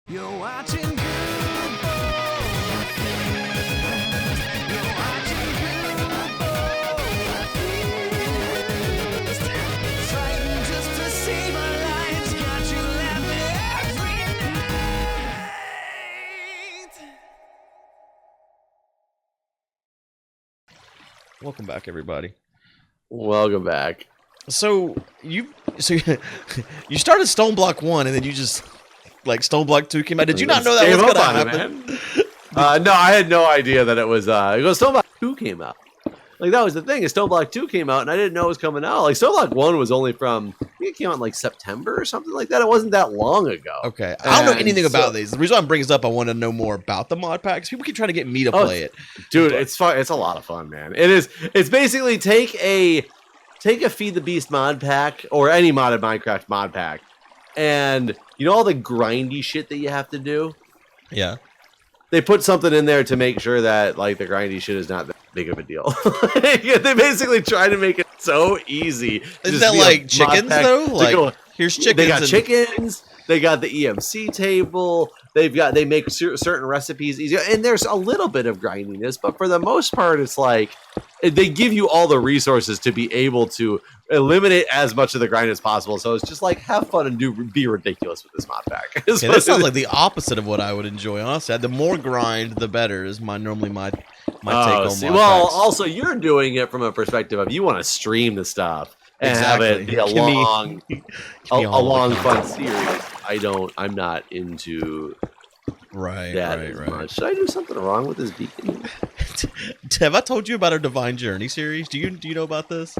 You're watching Guude. You're watching Guude. Fighting just to save our lives. Got you laughing every night. Welcome back, everybody. Welcome back. So you started Stone Block 1 and then you just Stone Block 2 came out. Did you not know that was gonna happen? No, I had no idea that it was Stone Block 2 came out. Like, that was the thing, is Stone Block 2 came out and I didn't know it was coming out. Like, Stone Block 1 was only from, I think it came out in like September or something like that. It wasn't that long ago. Okay. I don't know anything about these. The reason I'm bringing this up, I want to know more about the mod pack, because people keep trying to get me to play it. Dude, it's fun. It's a lot of fun, man. It is. It's basically take a Feed the Beast mod pack or any modded Minecraft mod pack, and you know all the grindy shit that you have to do? Yeah. They put something in there to make sure that like the grindy shit is not that big of a deal. They basically try to make it so easy. Is that like chickens though? Like, here's chickens. They got chickens. They got the EMC table. They make certain recipes easier, and there's a little bit of grindiness, but for the most part, it's like they give you all the resources to be able to eliminate as much of the grind as possible. So it's just like have fun and be ridiculous with this mod pack. Okay, that sounds like the opposite of what I would enjoy. Honestly, the more grind, the better. Is normally my take on mod packs. Also you're doing it from a perspective of you want to stream the stuff and have it be a long fun series. I'm not into that much. Should I do something wrong with this beacon? Have I told you about our Divine Journey series? Do you know about this?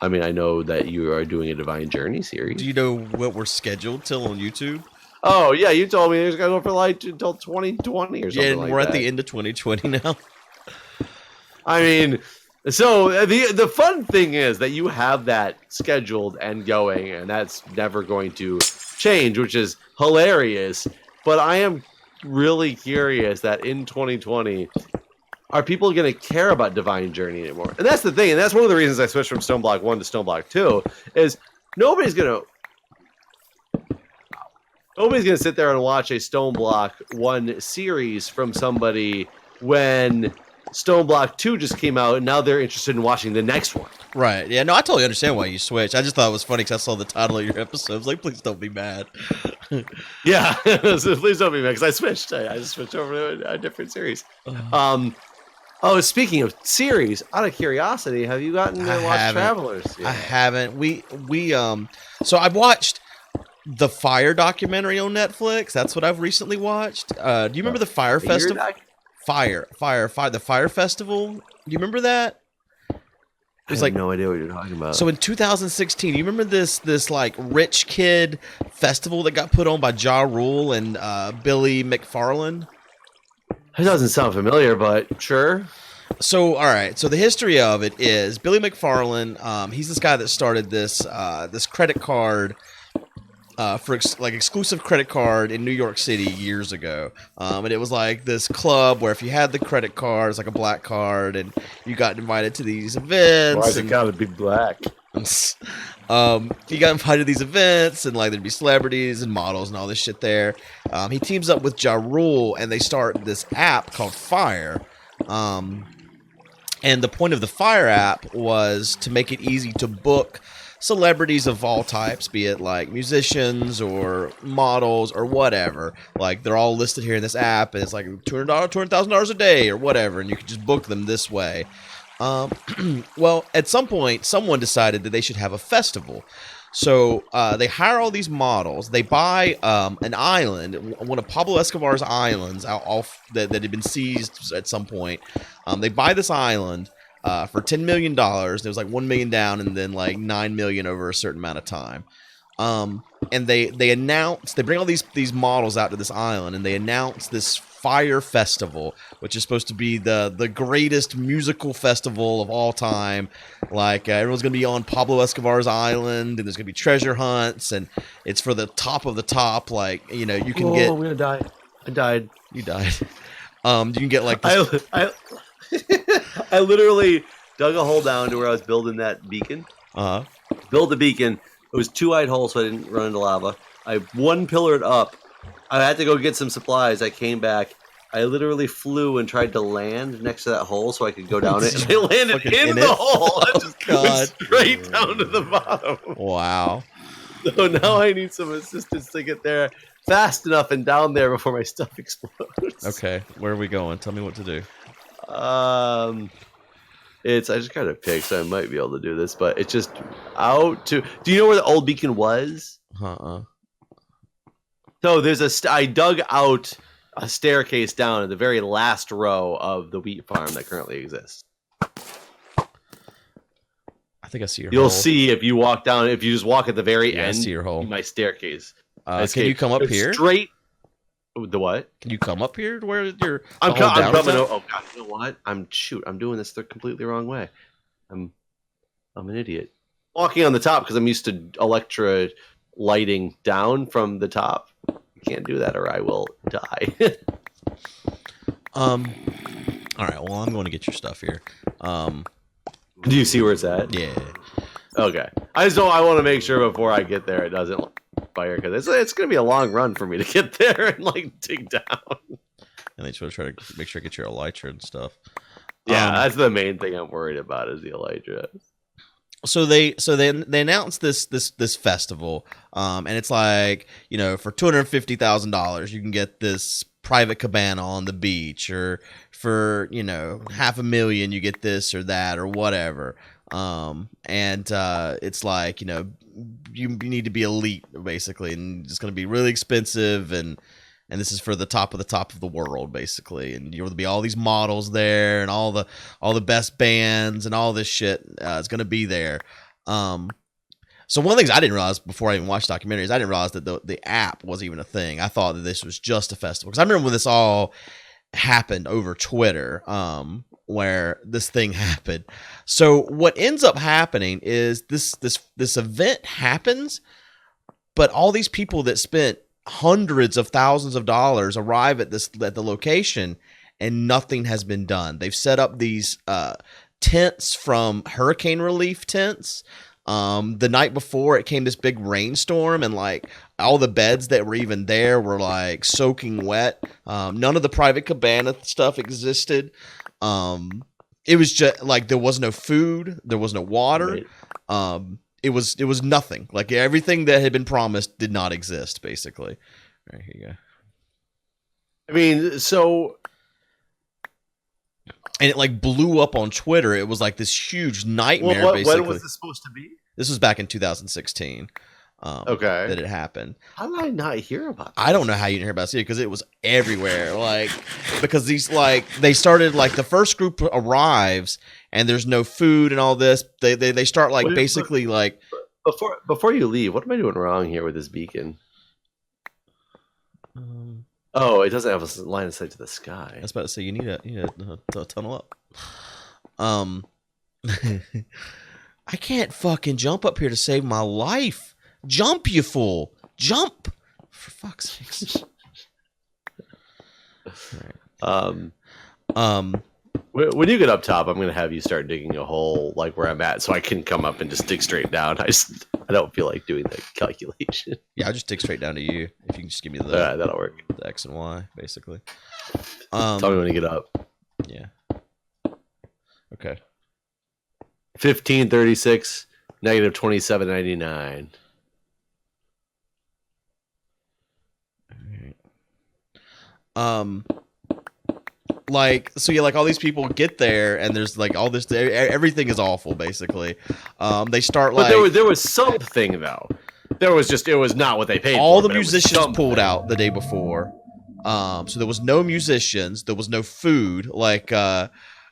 I mean, I know that you are doing a Divine Journey series. Do you know what we're scheduled till on YouTube? Oh yeah, you told me it's gonna go for like until 2020 or something. Yeah, and we're at the end of 2020 now. I mean, so the fun thing is that you have that scheduled and going, and that's never going to change, which is hilarious. But I am really curious that in 2020, are people going to care about Divine Journey anymore? And that's the thing, and that's one of the reasons I switched from Stone Block 1 to Stone Block 2, is nobody's going to sit there and watch a Stone Block 1 series from somebody when Stone Block 2 just came out, and now they're interested in watching the next one. Right. Yeah, no, I totally understand why you switched. I just thought it was funny because I saw the title of your episode. I was like, please don't be mad. Yeah, so please don't be mad, because I switched. I just switched over to a different series. Oh, speaking of series, out of curiosity, have you gotten to watch Travelers yet? I haven't. So I've watched the Fyre documentary on Netflix. That's what I've recently watched. Do you remember the Fyre Festival? Fyre, the Fyre Festival. Do you remember that? I have no idea what you're talking about. So in 2016, you remember this like rich kid festival that got put on by Ja Rule and Billy McFarland? It doesn't sound familiar, but sure. So, all right. So the history of it is Billy McFarland. He's this guy that started this credit card for exclusive credit card in New York City years ago. And it was like this club where if you had the credit card, it's like a black card, and you got invited to these events. Why's it gotta be black? He got invited to these events, and like there'd be celebrities and models and all this shit there. He teams up with Ja Rule, and they start this app called Fyre. And the point of the Fyre app was to make it easy to book celebrities of all types, be it like musicians or models or whatever. Like they're all listed here in this app, and it's like $200,000 a day or whatever, and you can just book them this way. Well, at some point, someone decided that they should have a festival. So they hire all these models. They buy an island, one of Pablo Escobar's islands, that had been seized at some point. They buy this island for $10 million. There was like $1 million down, and then like $9 million over a certain amount of time. And they bring all these models out to this island, and they announce this Fyre Festival, which is supposed to be the greatest musical festival of all time. Like everyone's gonna be on Pablo Escobar's island, and there's gonna be treasure hunts, and it's for the top of the top. Like you can get. I'm gonna die. I died. You died. You can get like this. I literally dug a hole down to where I was building that beacon. Uh-huh. Build the beacon. It was 2-eyed hole, so I didn't run into lava. I one pillared up, I had to go get some supplies. I came back. I literally flew and tried to land next to that hole so I could go down it. And I landed Fucking in in the it? hole. I Oh, just God. went straight down to the bottom. Wow. So now I need some assistance to get there fast enough and down there before my stuff explodes. Okay, where are we going? Tell me what to do. It's I just got a pick, so I might be able to do this, but it's just out to. Do you know where the old beacon was? So there's I dug out a staircase down in the very last row of the wheat farm that currently exists. I think I see your You'll hole. see if you walk down. If you just walk at the very Yeah, I end, see your hole. my staircase. Can you come up It's here? Straight. The what? Can you come up here to where you're? I'm the hole coming. down is at? Oh God! You know what? I'm doing this the completely wrong way. I'm an idiot. Walking on the top because I'm used to Electra lighting down from the top. You can't do that, or I will die. All right. Well, I'm going to get your stuff here. Do you see where it's at? Yeah. Okay. I want to make sure before I get there it doesn't fire because it's going to be a long run for me to get there and like dig down. And they just want to try to make sure I get your elytra and stuff. Yeah, that's the main thing I'm worried about is the elytra. So they announced this festival, and it's like, you know, for $250,000 you can get this private cabana on the beach, or for, you know, $500,000 you get this or that or whatever. And it's like, you know, you need to be elite basically, and it's going to be really expensive, and this is for the top of the world basically, and you'll be all these models there and all the best bands and all this shit is going to be there. So one of the things I didn't realize before I even watched documentaries, I didn't realize that the app was even a thing. I thought that this was just a festival, because I remember when this all happened over Twitter, where this thing happened. So what ends up happening is this event happens, but all these people that spent hundreds of thousands of dollars arrive at the location, and nothing has been done. They've set up these tents from hurricane relief tents. The night before, it came this big rainstorm, and like all the beds that were even there were like soaking wet. None of the private cabana stuff existed. It was just like there was no food, there was no water. Right. It was nothing. Like everything that had been promised did not exist, basically. All right, here you go. I mean, so. And it like blew up on Twitter. It was like this huge nightmare. Basically, when was this supposed to be? This was back in 2016. Okay, that it happened. How did I not hear about this? I don't know how you didn't hear about it, because it was everywhere. Like, because these, like, they started, like, the first group arrives and there's no food and all this. They start like basically like before you leave. What am I doing wrong here with this beacon? Oh, it doesn't have a line of sight to the sky. I was about to say you need a tunnel up. I can't fucking jump up here to save my life. Jump, you fool! Jump! For fuck's sakes. Right. When you get up top, I'm gonna have you start digging a hole like where I'm at, so I can come up and just dig straight down. I don't feel like doing the calculation. Yeah, I'll just dig straight down to you if you can just give me the that'll work. The X and Y, basically. Tell me when you get up. Yeah. Okay. 1536 negative 2799. Like, so yeah, like all these people get there and there's like all this, everything is awful basically. They start like, but there was something though. There was just, it was not what they paid all for. the musicians pulled out the day before. So there was no musicians, there was no food. Like,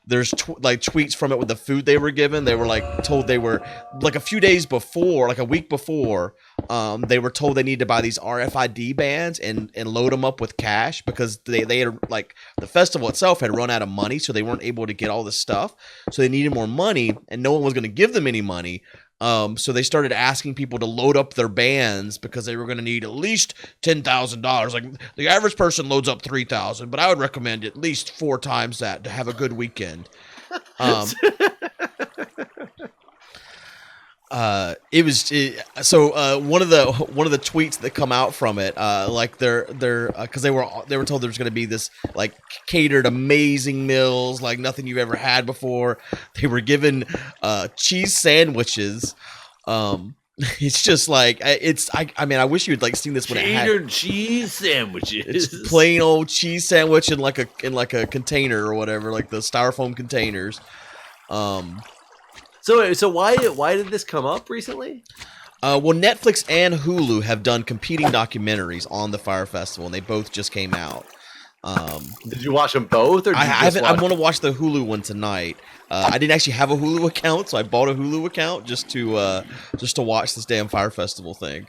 there's like tweets from it with the food they were given. They were like told they were like a few days before, like a week before, they were told they needed to buy these RFID bands and load them up with cash, because they had, like, the festival itself had run out of money, so they weren't able to get all this stuff. So they needed more money, and no one was going to give them any money. So they started asking people to load up their bands because they were going to need at least $10,000. Like, the average person loads up 3,000, but I would recommend at least 4 times that to have a good weekend. One of the tweets that come out from it, like they're because they were told there's going to be this like catered amazing meals like nothing you've ever had before. They were given cheese sandwiches. It's just like I mean I wish you had like seen this when it had Catered cheese sandwiches. it's plain old cheese sandwich in like a container or whatever, like the styrofoam containers. So why did this come up recently? Well, Netflix and Hulu have done competing documentaries on the Fyre Festival, and they both just came out. Did you watch them both, or did I you just haven't. I watch want to watch the Hulu one tonight. I didn't actually have a Hulu account, so I bought a Hulu account just to watch this damn Fyre Festival thing.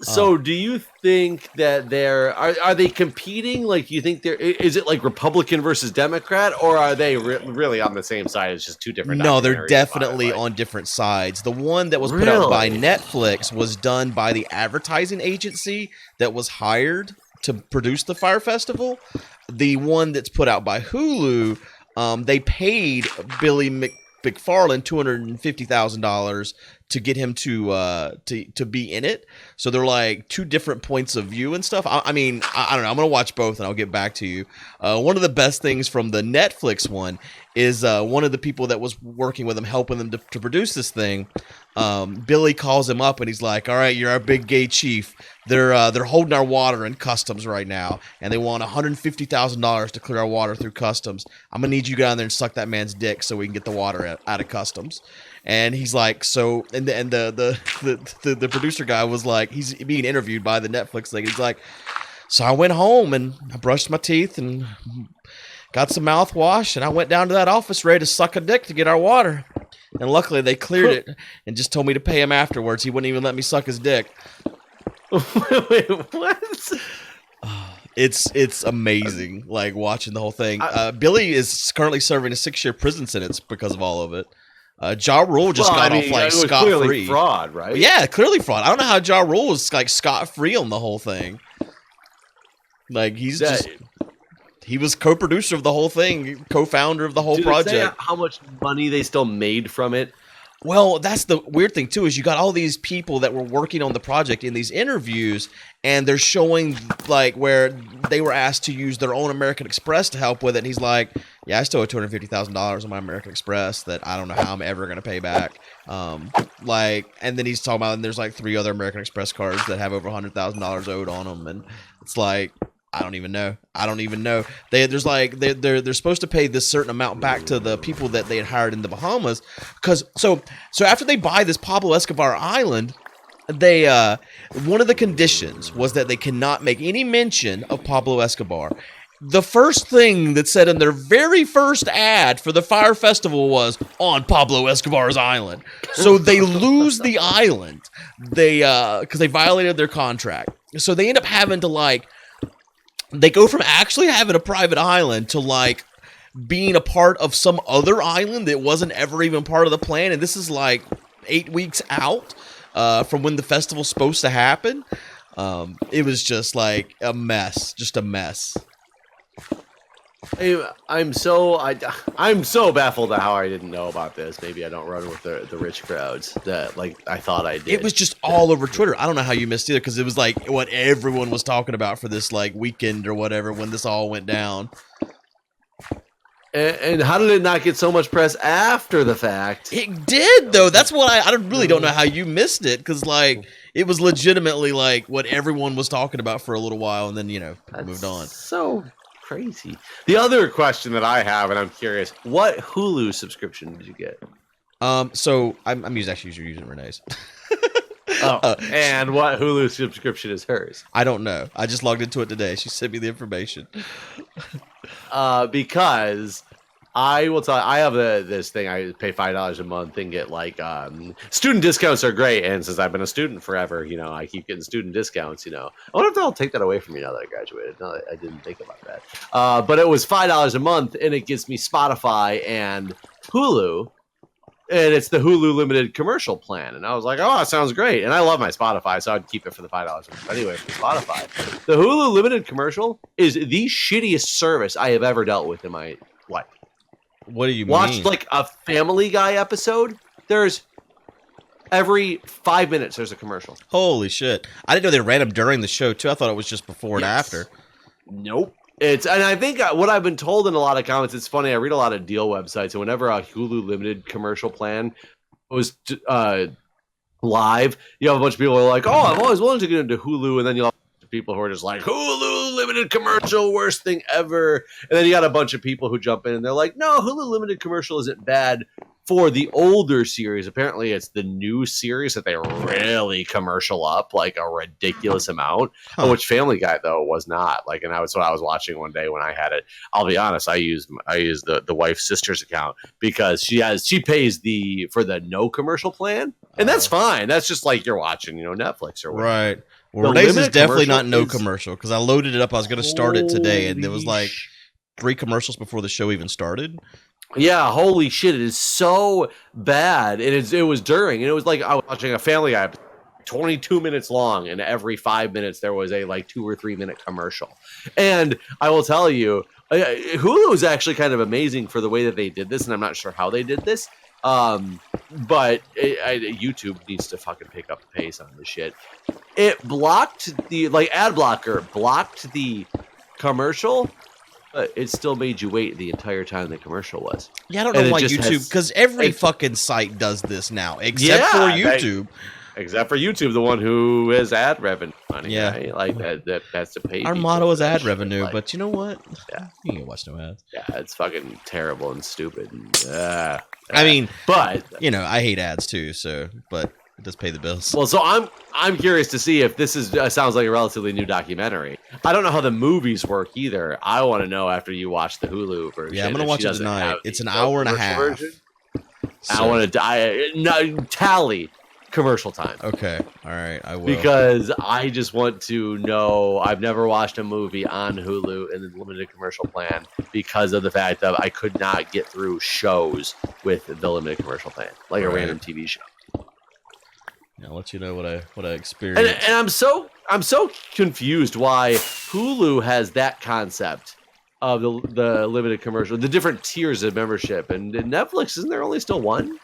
So, do you think that are they competing? Like, do you think is it like Republican versus Democrat, or are they really on the same side? It's just two different. No, they're documentaries definitely about it, like- on different sides. The one that was put out by Really? Netflix was done by the advertising agency that was hired to produce the Fyre Festival. The one that's put out by Hulu, they paid Billy McFarland $250,000 to get him to be in it. So they're like two different points of view and stuff. I mean, I don't know. I'm gonna watch both and I'll get back to you. One of the best things from the Netflix one is one of the people that was working with him, helping them to produce this thing. Billy calls him up and he's like, "All right, you're our big gay chief. They're holding our water in customs right now, and they want $150,000 to clear our water through customs. I'm gonna need you down there and suck that man's dick so we can get the water out of customs." And he's like, so, and the producer guy was like, he's being interviewed by the Netflix thing. He's like, so I went home and I brushed my teeth and got some mouthwash, and I went down to that office ready to suck a dick to get our water. And luckily they cleared it and just told me to pay him afterwards. He wouldn't even let me suck his dick. Wait, what? It's amazing, like watching the whole thing. Billy is currently serving a 6-year prison sentence because of all of it. Ja Rule just got off like it was scot clearly free. fraud, right? Yeah, clearly fraud. I don't know how Ja Rule was like scot free on the whole thing. Like he was co-producer of the whole thing, co-founder of the whole Did it say project. how much money they still made from it? Well, that's the weird thing too, is you got all these people that were working on the project in these interviews, and they're showing like where they were asked to use their own American Express to help with it. And he's like, "Yeah, I still owe $250,000 on my American Express that I don't know how I'm ever going to pay back." Like, and then he's talking about, and there's like 3 other American Express cards that have over $100,000 owed on them, and it's like, I don't even know. They're supposed to pay this certain amount back to the people that they had hired in the Bahamas, because so after they buy this Pablo Escobar island, they one of the conditions was that they cannot make any mention of Pablo Escobar. The first thing that said in their very first ad for the Fyre Festival was on Pablo Escobar's island. So they lose the island. They because they violated their contract. So they end up having to they go from actually having a private island to like being a part of some other island that wasn't ever even part of the plan. And this is like 8 weeks out from when the festival's supposed to happen. It was just like a mess, I'm so baffled at how I didn't know about this. Maybe I don't run with the rich crowds that like I thought I did. It was just all over Twitter. I don't know how you missed either, because it was like what everyone was talking about for this like weekend or whatever when this all went down. And how did it not get so much press after the fact? It did though. That's what I really don't know how you missed it, because like it was legitimately like what everyone was talking about for a little while, and then moved on. So crazy. The other question that I have, and I'm curious, what Hulu subscription did you get? So I'm actually using Renee's. And what Hulu subscription is hers? I don't know. I just logged into it today. She sent me the information. Because I will tell you, I have this thing. I pay $5 a month and get like student discounts are great. And since I've been a student forever, I keep getting student discounts. I wonder if they'll take that away from me now that I graduated. No, I didn't think about that. But it was $5 a month, and it gives me Spotify and Hulu. And it's the Hulu limited commercial plan. And I was like, oh, that sounds great. And I love my Spotify, so I'd keep it for the $5. Anyway, for Spotify, the Hulu limited commercial is the shittiest service I have ever dealt with in my life. What do you Watched mean? like a Family Guy episode. There's Every 5 minutes, there's a commercial. Holy shit! I didn't know they ran them during the show too. I thought it was just before and after. Nope. And I think what I've been told in a lot of comments, it's funny. I read a lot of deal websites, and whenever a Hulu limited commercial plan was live, you have a bunch of people who are like, "Oh, I've always wanted to get into Hulu," and then you'll have people who are just like, "Hulu limited commercial, worst thing ever." And then you got a bunch of people who jump in and they're like, "No, Hulu limited commercial isn't bad." For the older series, apparently it's the new series that they really commercial up like a ridiculous amount. Which Family Guy though was not like, and that's what I was watching one day when I had it. I'll be honest, I use the wife's sister's account because she pays for the no commercial plan, and that's fine. That's just like you're watching, Netflix or whatever. Right. Well, Renee's is definitely not no commercial because I loaded it up. I was going to start it today, and there was like 3 commercials before the show even started. Yeah, holy shit! It is so bad. It was during, and it was like I was watching a Family Guy, 22 minutes long, and every 5 minutes there was a like 2 or 3 minute commercial. And I will tell you, Hulu is actually kind of amazing for the way that they did this, and I'm not sure how they did this. But YouTube needs to fucking pick up the pace on this shit. It blocked the ad blocker blocked the commercial. But it still made you wait the entire time the commercial was. Yeah, I don't know why YouTube, because every fucking site does this now, except for YouTube. Except for YouTube, the one who is ad revenue money. Yeah, right? Like that's to pay. Our motto is ad revenue, but you know what? Yeah, you can watch no ads. Yeah, it's fucking terrible and stupid. I mean, but I hate ads too. So, but it does pay the bills. Well, so I'm curious to see if this sounds like a relatively new documentary. I don't know how the movies work either. I want to know after you watch the Hulu version. Yeah, I'm gonna watch it tonight. It's an hour and a half. So. I want to tally commercial time. Okay, all right, I will. Because I just want to know. I've never watched a movie on Hulu in the limited commercial plan because of the fact that I could not get through shows with the limited commercial plan, like a random TV show. Yeah, I'll let you know what I experienced. And I'm so confused why Hulu has that concept of the limited commercial, the different tiers of membership, and Netflix, isn't there only still one?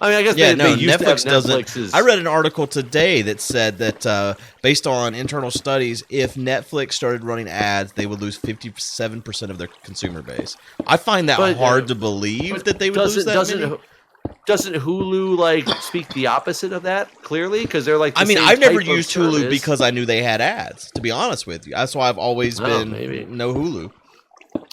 I mean, I guess they used Netflix to have doesn't. I read an article today that said that based on internal studies, if Netflix started running ads, they would lose 57% of their consumer base. I find that hard to believe that they would lose that many. Doesn't Hulu speak the opposite of that clearly? Because they're like. I've never used Hulu because I knew they had ads. To be honest with you, that's why I've always been no Hulu.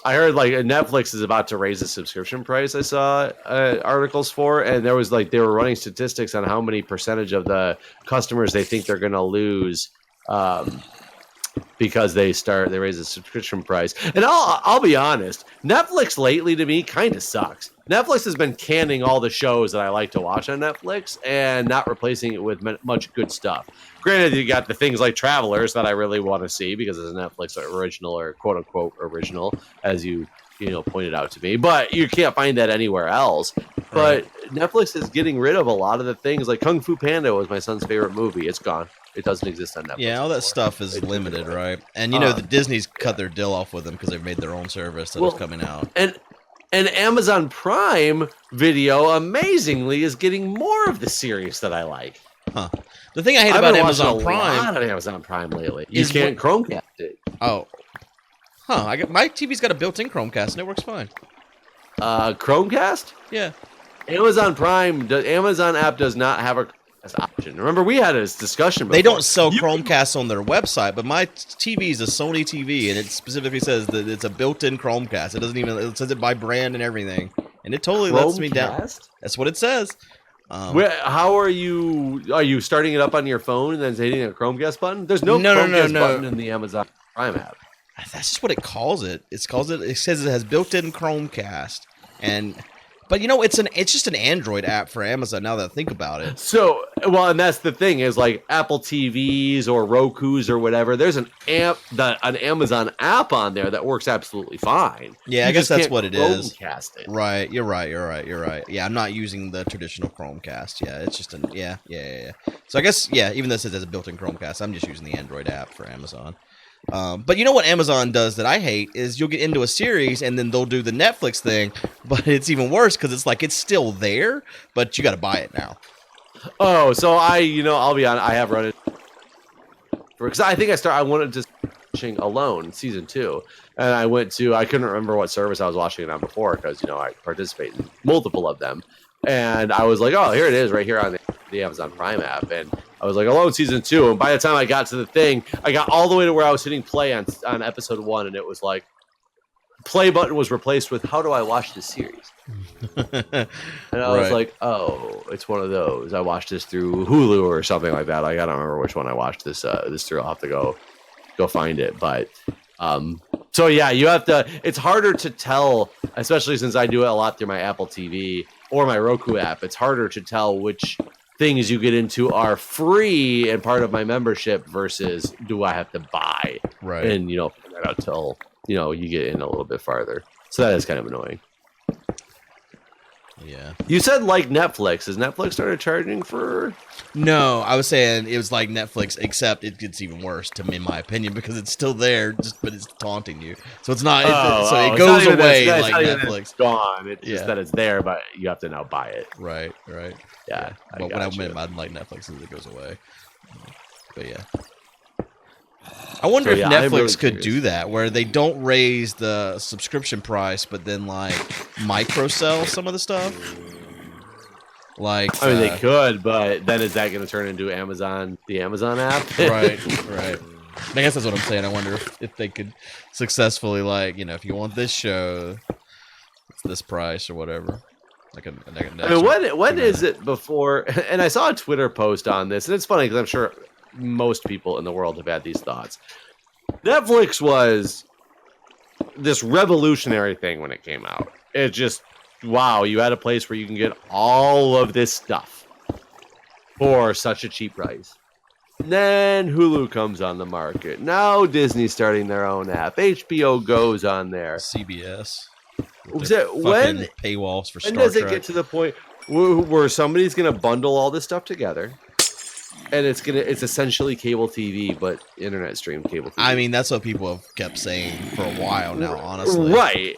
I heard Netflix is about to raise the subscription price. I saw articles for, and there was they were running statistics on how many percentage of the customers they think they're going to lose because they raise the subscription price. And I'll be honest, Netflix lately to me kind of sucks. Netflix has been canning all the shows that I like to watch on Netflix and not replacing it with much good stuff. Granted, you got the things like Travelers that I really want to see because it's a Netflix original or quote unquote original, as you pointed out to me. But you can't find that anywhere else. But Netflix is getting rid of a lot of the things. Like Kung Fu Panda was my son's favorite movie. It's gone. It doesn't exist on Netflix. Yeah, all that stuff is limited, right? And the Disney's cut their deal off with them because they've made their own service that is coming out. And Amazon Prime Video, amazingly, is getting more of the series that I like. Huh. The thing I hate about Amazon Prime, a lot of Amazon Prime lately. You can't Chromecast it. Oh, huh? My TV's got a built-in Chromecast, and it works fine. Chromecast? Yeah. Amazon app does not have a option. Remember, we had this discussion before. They don't sell Chromecasts on their website, but my TV is a Sony TV, and it specifically says that it's a built-in Chromecast. It says it by brand and everything, and it totally lets me down. That's what it says. How are you starting it up on your phone and then hitting a Chromecast button? There's no Chromecast button in the Amazon Prime app. That's just what it calls it. It says it has built-in Chromecast, but it's just an Android app for Amazon. Now that I think about it. So, and that's the thing is Apple TVs or Roku's or whatever. There's an Amazon app on there that works absolutely fine. Yeah, I guess that's what it is. Chromecast it. Right, you're right. Yeah, I'm not using the traditional Chromecast. Yeah, it's just yeah. So I guess even though it says there's a built-in Chromecast, I'm just using the Android app for Amazon. But you know what Amazon does that I hate is you'll get into a series and then they'll do the Netflix thing, but it's even worse because it's still there, but you got to buy it now. Oh, so I'll be honest. I have run it because I wanted to watching Alone season 2, and I couldn't remember what service I was watching it on before because I participate in multiple of them, and I was like, oh, here it is right here on the Amazon Prime app, and I was like, Alone season 2, and by the time I got to the thing, I got all the way to where I was hitting play on episode 1, and it was like play button was replaced with how do I watch this series. And I was like, oh, it's one of those. I watched this through Hulu or something like that. Like, I don't remember which one I watched this through. I'll have to go find it. But so yeah, you have to. It's harder to tell, especially since I do it a lot through my Apple TV or my Roku app. It's harder to tell which things you get into are free and part of my membership versus do I have to buy. Right. And figure that out till you get in a little bit farther. So that is kind of annoying. Yeah. You said like Netflix. Has Netflix started charging for? No, I was saying it was like Netflix, except it gets even worse, in my opinion, because it's still there, but it's taunting you. So it's not. It goes away like Netflix. It's gone. It's just that it's there, but you have to now buy it. Right. Yeah. But when I meant like Netflix, it goes away. But yeah. I wonder if Netflix could do that, where they don't raise the subscription price, but then like micro sell some of the stuff. Like, I mean, they could, but then is that going to turn into the Amazon app? Right. I guess that's what I'm saying. I wonder if they could successfully, like, if you want this show, it's this price or whatever. I mean, when is it before? And I saw a Twitter post on this, and it's funny because I'm sure most people in the world have had these thoughts. Netflix was this revolutionary thing when it came out. It just, wow, you had a place where you can get all of this stuff for such a cheap price. Then Hulu comes on the market. Now Disney's starting their own app. HBO Go's on there. CBS. When paywalls for Star Trek. When does it Trek. get to the point where somebody's going to bundle all this stuff together? And it's essentially cable TV, but internet streamed cable TV. I mean, that's what people have kept saying for a while now, honestly. Right.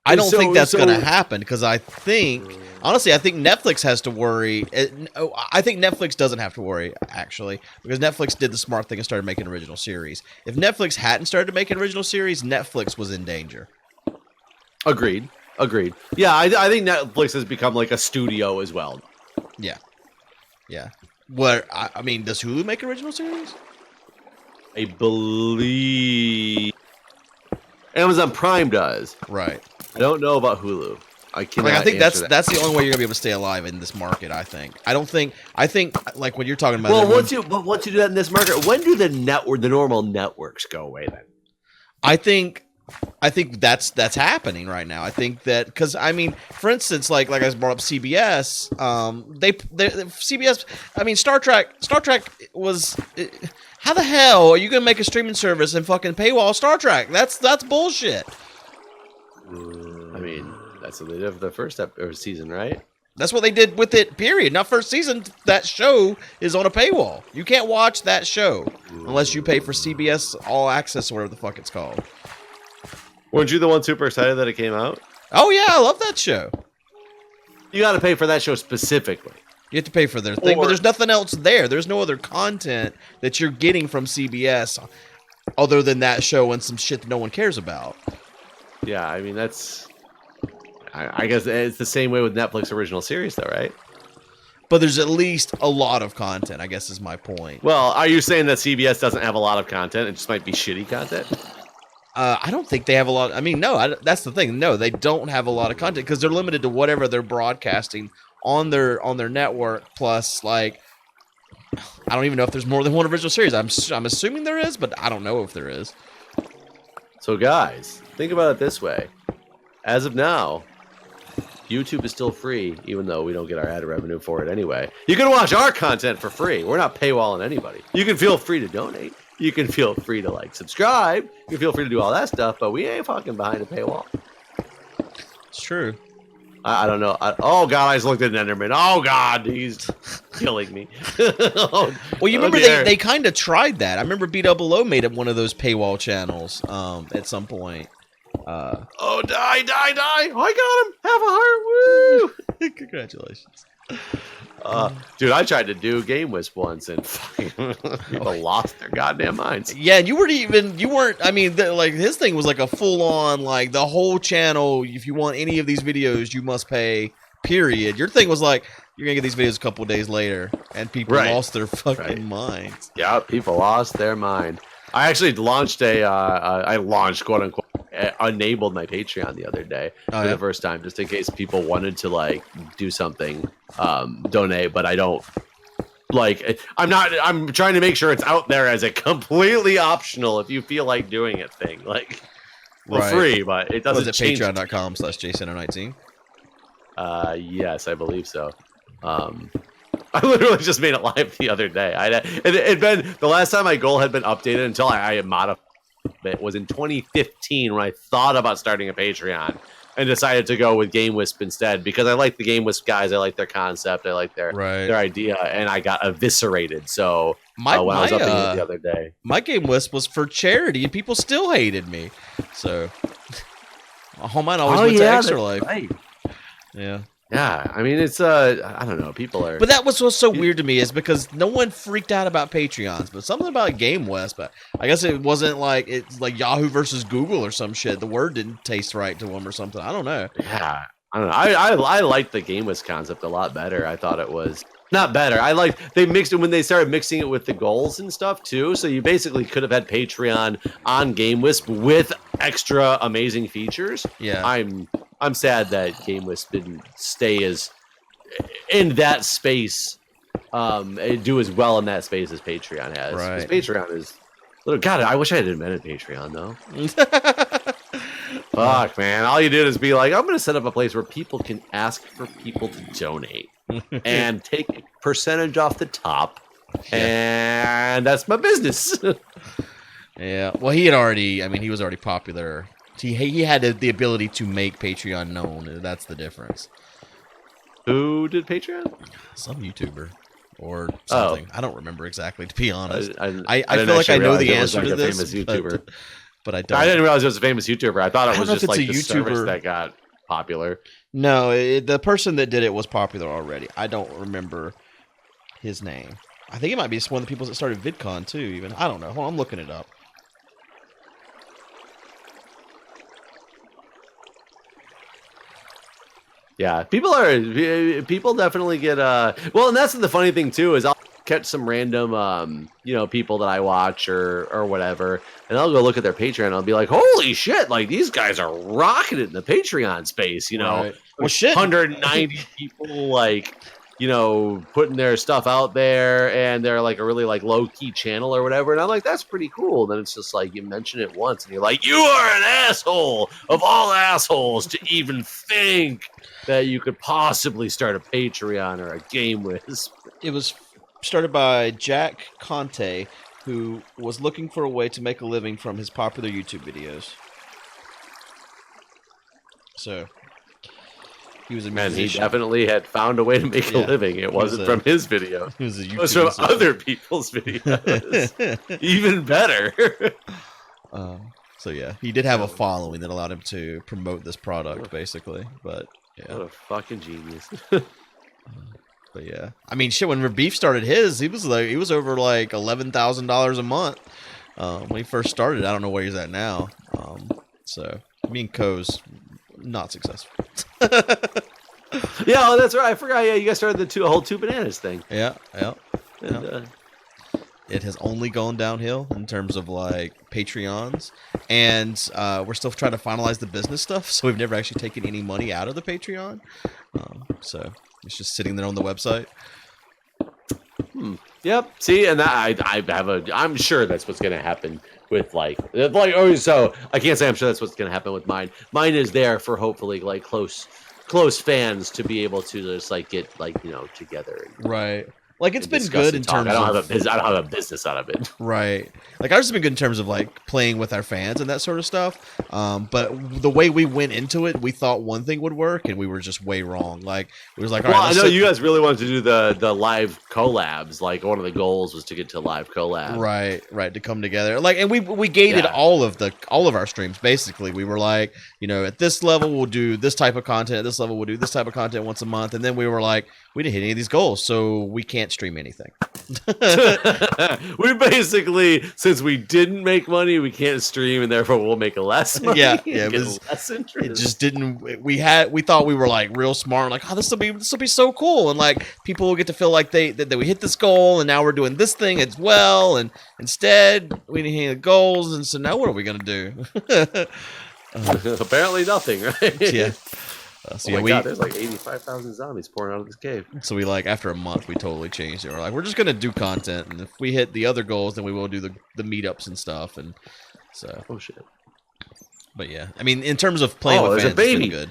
I don't think that's going to happen because I think Netflix has to worry. I think Netflix doesn't have to worry, actually, because Netflix did the smart thing and started making original series. If Netflix hadn't started making original series, Netflix was in danger. Agreed. Yeah, I think Netflix has become like a studio as well. Yeah. What I mean, does Hulu make original series? I believe Amazon Prime does. Right. I don't know about Hulu. I think that's the only way you're gonna be able to stay alive in this market. I think like what you're talking about. Well, once you do that in this market, when do the normal networks go away? Then I think that's happening right now. I think that because I mean, for instance, like I brought up CBS. CBS. I mean, Star Trek was. How the hell are you gonna make a streaming service and fucking paywall Star Trek? That's bullshit. I mean, that's what they did for the first season, right? That's what they did with it, period. Not first season. That show is on a paywall. You can't watch that show unless you pay for CBS All Access or whatever the fuck it's called. Weren't you the one super excited that it came out? Oh, yeah, I love that show. You got to pay for that show specifically. You have to pay for their thing, but there's nothing else there. There's no other content that you're getting from CBS other than that show and some shit that no one cares about. Yeah, I mean, I guess it's the same way with Netflix original series, though, right? But there's at least a lot of content, I guess is my point. Well, are you saying that CBS doesn't have a lot of content? It just might be shitty content? I don't think they have a lot. I mean, no, that's the thing. No, they don't have a lot of content because they're limited to whatever they're broadcasting on their network. Plus, like, I don't even know if there's more than one original series. I'm assuming there is, but I don't know if there is. So, guys, think about it this way. As of now, YouTube is still free, even though we don't get our ad revenue for it anyway. You can watch our content for free. We're not paywalling anybody. You can feel free to donate. You can feel free to subscribe. You can feel free to do all that stuff, but we ain't fucking behind a paywall. It's true. I don't know. Oh God, I just looked at Enderman. Oh God, he's killing me. Well, you remember they kind of tried that. I remember B-Double-O made up one of those paywall channels at some point. Oh, die! I got him. Have a heart. Woo! Congratulations. Dude, I tried to do Game Wisp once, and people lost their goddamn minds. Yeah, you weren't. I mean, like his thing was like a full on like the whole channel. If you want any of these videos, you must pay. Period. Your thing was like you're gonna get these videos a couple of days later, and people lost their fucking minds. Yeah, people lost their mind. I actually launched quote unquote enabled my Patreon the other day for the first time, just in case people wanted to like do something, donate. But I don't like. I'm trying to make sure it's out there as a completely optional if you feel like doing it thing, like free, but it doesn't. Was it patreon.com/Jason19? Yes, I believe so. I literally just made it live the other day. It'd been the last time my goal had been updated until I had modified it was in 2015 when I thought about starting a Patreon and decided to go with Game Wisp instead because I like the Game Wisp guys. I like their concept. I like their idea, and I got eviscerated. So when I was updating it the other day, my Game Wisp was for charity, and people still hated me. So mine always went to Extra Life. Right. Yeah. Yeah, I mean, it's, I don't know, people are... But that was what's so weird to me is because no one freaked out about Patreons, but something about Game West, but I guess it wasn't like, it's like Yahoo versus Google or some shit. The word didn't taste right to them or something. I don't know. Yeah, I don't know. I liked the Game West concept a lot better. I thought it was... Not better. They mixed it when they started mixing it with the goals and stuff too. So you basically could have had Patreon on Game Wisp with extra amazing features. Yeah. I'm sad that Game Wisp didn't stay as in that space, do as well in that space as Patreon has. Right. Because Patreon is, God, I wish I had invented Patreon though. Fuck, man. All you did is be like, I'm going to set up a place where people can ask for people to donate and take a percentage off the top. Yeah. And that's my business. Yeah. Well, he was already popular. He had the ability to make Patreon known. That's the difference. Who did Patreon? Some YouTuber or something. I don't remember exactly, to be honest. I feel like I know the answer like to this. Famous YouTuber. But I don't. I didn't realize it was a famous YouTuber. I thought it was just like the YouTuber service that got popular. No, the person that did it was popular already. I don't remember his name. I think it might be one of the people that started VidCon too. Even I don't know. Hold on, I'm looking it up. Yeah, people definitely get well, and that's the funny thing too is I'll catch some random people that I watch or whatever, and I'll go look at their Patreon and I'll be like, holy shit, like these guys are rocking it in the Patreon space, Right. Well, shit. 190 people like putting their stuff out there, and they're like a really like low key channel or whatever, and I'm like, that's pretty cool. And then it's just like you mention it once and you're like, you are an asshole of all assholes to even think that you could possibly start a Patreon or a Game Wisp. It was started by Jack Conte, who was looking for a way to make a living from his popular YouTube videos. So he was a musician. And he definitely had found a way to make a living. It wasn't from his video. It was from other people's videos. Even better. So yeah, he did have a following that allowed him to promote this product, basically. But yeah, what a fucking genius. But yeah, I mean, shit. When Beef started his, he was over like $11,000 a month when he first started. I don't know where he's at now. So me and Co's not successful. Yeah, oh, that's right. I forgot. Yeah, you guys started the whole two bananas thing. Yeah. And, it has only gone downhill in terms of like Patreons, and we're still trying to finalize the business stuff. So we've never actually taken any money out of the Patreon. So it's just sitting there on the website. Yep. See, and that I'm sure that's what's going to happen with so I can't say I'm sure that's what's going to happen with mine. Mine is there for hopefully like close fans to be able to just like get together. Right. Like it's been good in terms of I don't have a business out of it. Right. Like ours has been good in terms of like playing with our fans and that sort of stuff. But the way we went into it, we thought one thing would work and we were just way wrong. Like it was like, all right, I know you guys really wanted to do the live collabs. Like one of the goals was to get to live collab. Right, to come together. Like, and we gated all of our streams. Basically, we were like, at this level we'll do this type of content. At this level we'll do this type of content once a month. And then we were like, we didn't hit any of these goals, so we can't stream anything. We basically, since we didn't make money, we can't stream, and therefore we'll make less money. Yeah, it was less interest. It just didn't. We thought we were like real smart, like, oh, this will be so cool, and like people will get to feel like that we hit this goal, and now we're doing this thing as well, and instead we didn't hit the goals, and so now what are we gonna do? Apparently nothing, right? Yeah. Oh my god, there's like 85,000 zombies pouring out of this cave. So we after a month we totally changed it. We're like, we're just gonna do content, and if we hit the other goals, then we will do the meetups and stuff. And so, oh shit. But yeah, I mean, in terms of playing with fans, it's been good.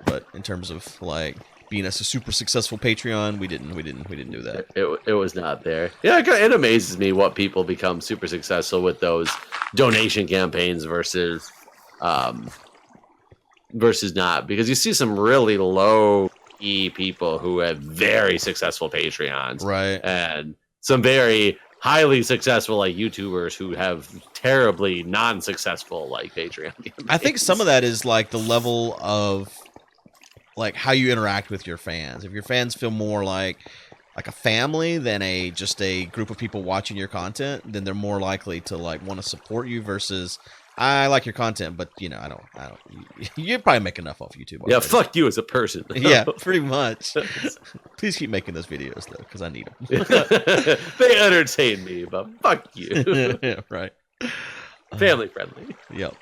But in terms of like being a super successful Patreon, we didn't do that. It was not there. Yeah, it amazes me what people become super successful with those donation campaigns versus not, because you see some really low key people who have very successful Patreons, right, and some very highly successful like YouTubers who have terribly non-successful like Patreon campaigns. I think some of that is like the level of like how you interact with your fans. If your fans feel more like a family than just a group of people watching your content, then they're more likely to like want to support you versus, I like your content, but you know, I don't. You probably make enough off YouTube already. Yeah, fuck you as a person. Yeah, pretty much. Please keep making those videos though, because I need them. They entertain me, but fuck you. Yeah, right. Family friendly. Yep.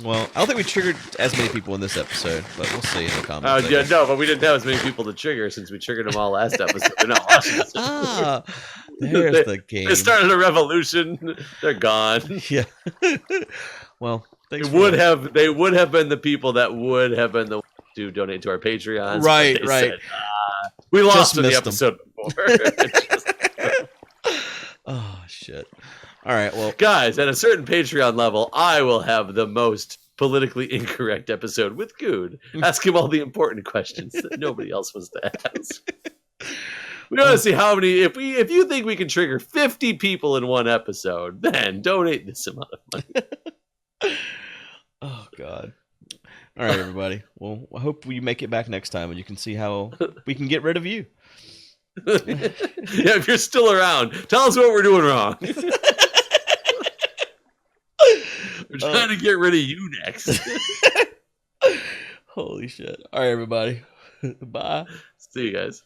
Well, I don't think we triggered as many people in this episode, but we'll see in the comments. Yeah, no, but we didn't have as many people to trigger since we triggered them all last episode. They're not watching this. There's the game. They started a revolution. They're gone. Yeah. Well, they would have been the people that would have been the ones to donate to our Patreons. Right. Said, we lost in the episode before. Oh shit. All right, well, guys, at a certain Patreon level, I will have the most politically incorrect episode with Guude. Ask him all the important questions that nobody else wants to ask. We want to see how many. If you think we can trigger 50 people in one episode, then donate this amount of money. Oh God. All right, everybody. Well, I hope we make it back next time, and you can see how we can get rid of you. Yeah, if you're still around, tell us what we're doing wrong. We're trying to get rid of you next. Holy shit. All right, everybody. Bye. See you guys.